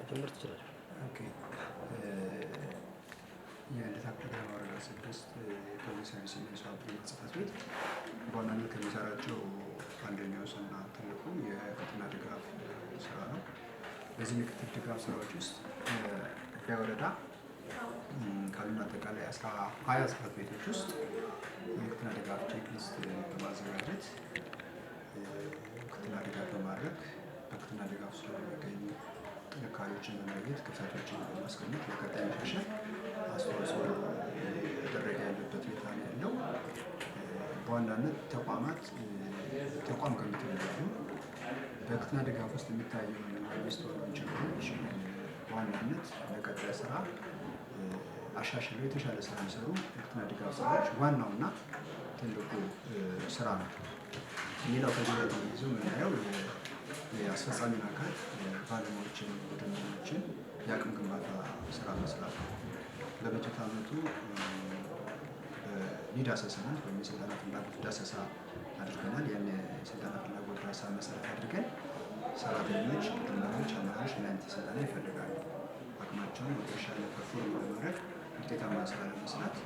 መጀመር ትችላለህ። ኦኬ የልደታ ክፍለ ከተማ ወረዳ 6 ፖሊስ ሰርቪስና የሰው ሀብት ጽሕፈት ቤት በዋናነት ከሚሰራቸው አንደኛው እና ትልቁ የፈተና ድጋፍ ስራ ነው። በዚህ የክትትል ድጋፍ ስራዎች ውስጥ በወረዳ ካሉን አጠቃላይ 20 ጽሕፈት ቤቶች ውስጥ የፈተና ድጋፍ ቼክሊስት በማዘጋጀት ፈተና ድጋፍ በማድረግ በፈተና ድጋፍ ውስጥ የሚገኙ ጥንካሬዎችን በመለየት ክፍተቶችን በማስቀመጥ ለቀጣይ መሻሻል አስተዋጽኦ እያደረገ ያለበት ሁኔታ ነው ያለው። በዋናነት ተቋም ከሚተለዩ በፈተና ድጋፍ ውስጥ የሚታየውን የሚስተዋሉ ችግሮች በዋናነት ለቀጣይ ስራ አሻሽለው የተሻለ ስራ የሚሰሩ የፈተና ድጋፍ ስራዎች ዋናውና ትልቁ ስራ ነው። ሌላው ከዚህ ጋር ተያይዞ የምናየው የአስፈጻሚውን አካል ባለሙያዎችን፣ ቡድኖችን የአቅም ግንባታ ስራ መስራት ነው። በበጀት ዓመቱ በኒድ አሰስመንት ወይም የስልጠና ፍላጎት ዳሰሳ አድርገናል። ያን የስልጠና ፍላጎት ዳሰሳ መሰረት አድርገን ሰራተኞች፣ ቡድኖች፣ አመራሮች ምን አይነት ስልጠና ይፈልጋሉ፣ አቅማቸውን የተሻለ ፐርፎርም ለማድረግ ውጤታማ ስራ ለመስራት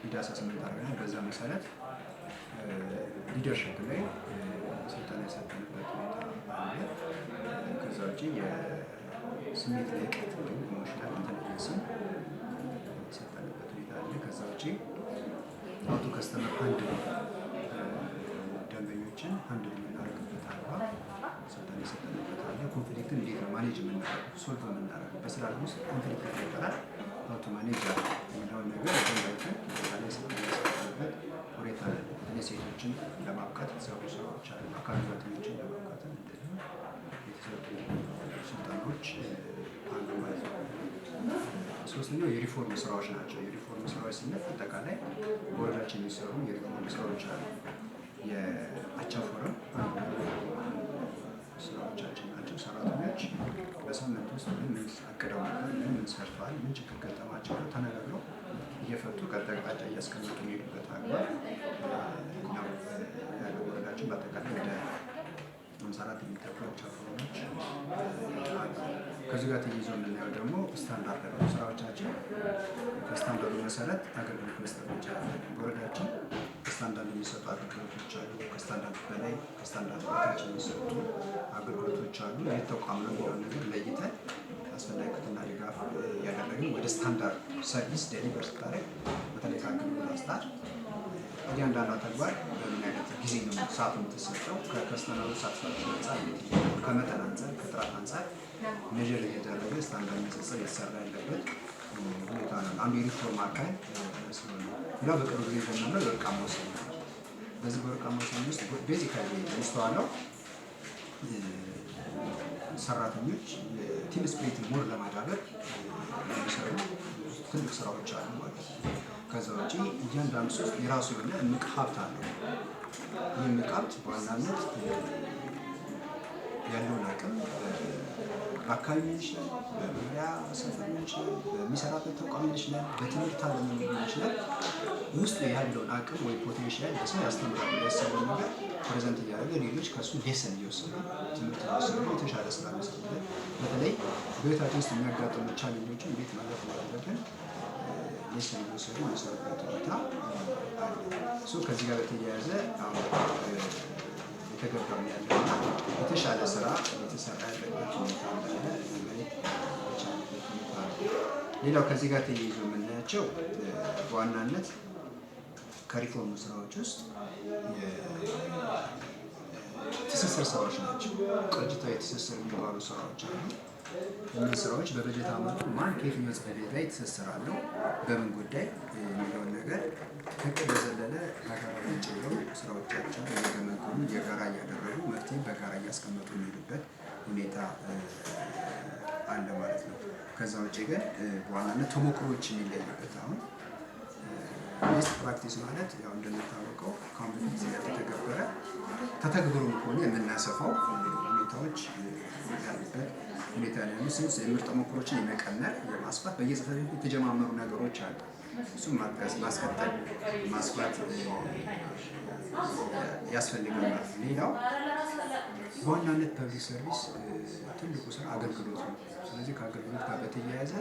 ኒድ አሰስመንት አድርገናል። በዛ መሰረት ሊደርሽፕ ላይ ስልጠና የሰጠንበት ሁኔታ አለ። ከዛ ውጭ የስሜት ልዕቀት ወይም ኢሞሽናል ኢንተሊጀንስን የሰጠንበት ሁኔታ አለ። ከዛ ውጭ አውቶ ከስተመር ደንበኞችን ሃንድል የምናደርግበት አግባብ ስልጠና የሰጠንበት አለ። ኮንፍሊክትን እንዴት ነው ማኔጅ የምናደርገው፣ ሶልቭ የምናደርገው፣ በስራ ውስጥ ኮንፍሊክት ይፈጠራል አውቶ ማኔጅ የሚለውን ነገር ደንበኞችን ላይ ስልጠና የሰጠንበት ሁኔታ አለ። ሴቶችን ለማብቃት የተሰሩ ስራዎች አሉ። አካል ጉዳተኞችን ለማብቃት እንደዚሁ የተሰጡ ስልጠናዎች አሉ ማለት ነው። ሶስተኛው የሪፎርም ስራዎች ናቸው። የሪፎርም ስራዎች ስንል አጠቃላይ በወረዳችን የሚሰሩ የሪፎርም ስራዎች አሉ። የአቻ ፎረም ስራዎቻችን ናቸው። ሰራተኞች በሳምንት ውስጥ ምን አቅደው ነበር፣ ምን ሰርተዋል፣ ምን ችግር ገጠማቸው ተነጋግረው እየፈቱ ቀጣይ አቅጣጫ እያስቀመጡ የሚሄዱበት አግባብ ነው ያለው። ወረዳችን በአጠቃላይ ወደ 54 የሚጠጉ አቻ ፎረሞች አሉ። ከዚህ ጋር ተያይዞ የምናየው ደግሞ ስታንዳርድ ነው። ስራዎቻችን በስታንዳርዱ መሰረት አገልግሎት መስጠት እንችላለን። በወረዳችን ከስታንዳርድ የሚሰጡ አገልግሎቶች አሉ። ከስታንዳርድ በላይ ከስታንዳርድ በታች የሚሰጡ አገልግሎቶች አሉ። ይህ ተቋም ነው የሚለውን ነገር ለይተን አስፈላጊ ክትትልና ድጋፍ እያደረግን ወደ ስታንዳርድ ሰርቪስ ዴሊቨር ስታደርግ በተለይ ከአገልግሎት አሰጣጥ እያንዳንዷ ተግባር በምን አይነት ጊዜ ነው ሰዓቱ የምትሰጠው፣ ከከስተመሩ ሳትስፋክሽን አንጻር፣ ከመጠን አንጻር፣ ከጥራት አንጻር ሜዥር እየተደረገ ስታንዳርድ ንጽጽር እየተሰራ ያለበት ሁኔታ ነው። አንዱ የሪፎርም አካል ስለሆነ ሌላው በቅርብ ጊዜ የጀመርነው የወርቃማ ወሰን ነው። በዚህ በወርቃማ ወሰን ውስጥ ቤዚካሊ የሚስተዋለው ሰራተኞች ቲም ስፒሪትን ሞር ለማዳበር የሚሰሩ ትልቅ ስራዎች አሉ ማለት ነው። ከዛ ውጭ እያንዳንዱ ሰው የራሱ የሆነ እምቅ ሀብት አለው። ይህ እምቅ ሀብት በዋናነት ያለውን አቅም በአካባቢ ሊሆን ይችላል፣ በመኖሪያ ሰፈር ሊሆን ይችላል፣ በሚሰራበት ተቋም ሊሆን ይችላል፣ በትምህርት ዓለም ሊሆን ይችላል። ውስጥ ያለውን አቅም ወይ ፖቴንሻል ለሰው ያስተምራል። ያሰበውን ነገር ፕሬዘንት እያደረገ ሌሎች ከእሱ ሌሰን እየወሰዱ ትምህርት እየወሰዱ የተሻለ ስራ መስጠት፣ በተለይ በቤታችን ውስጥ የሚያጋጥሙ ቻሌንጆችን እንዴት ማለፍ እንዳለብን ሌሰን እየወሰዱ የሚሰሩበት ሁኔታ አለ። ከዚህ ጋር በተያያዘ የተገባም ያለውና የተሻለ ስራ የተሰራ ያለበት ሁኔታ እንዳለ መመለከት የቻለበት ሁኔታ ነው። ሌላው ከዚህ ጋር ተያይዞ የምናያቸው በዋናነት ከሪፎርም ስራዎች ውስጥ ትስስር ስራዎች ናቸው። ቅርጅታዊ ትስስር የሚባሉ ስራዎች አሉ። እነዚህ ስራዎች በበጀት ዓመቱ ማን ከየትኛው ጽሕፈት ቤት ላይ ትስስር አለው፣ በምን ጉዳይ የሚለውን ነገር ከዕቅድ በዘለለ በጋራ ቁጭ ብለው ስራዎቻቸውን እየገመገሙ የጋራ እያደረጉ መፍትሄ በጋራ እያስቀመጡ የሚሄዱበት ሁኔታ አለ ማለት ነው። ከዛ ውጭ ግን በዋናነት ተሞክሮዎች የሚለዩበት አሁን ቤስት ፕራክቲስ ማለት ያው እንደሚታወቀው ከአሁን በፊት ያልተተገበረ ተተግብሮም ከሆነ የምናሰፋው ሁኔታዎች ያሉበት ሁኔታ ላይ ነው። የምርጥ ተሞክሮችን የመቀመር የማስፋት በየጽሕፈት ቤቱ የተጀማመሩ ነገሮች አሉ። እሱም ማገዝ፣ ማስቀጠል፣ ማስፋት ያስፈልጋል ማለት ነው። ሌላው በዋናነት ፐብሊክ ሰርቪስ ትልቁ ስራ አገልግሎት ነው። ስለዚህ ከአገልግሎት ጋር በተያያዘ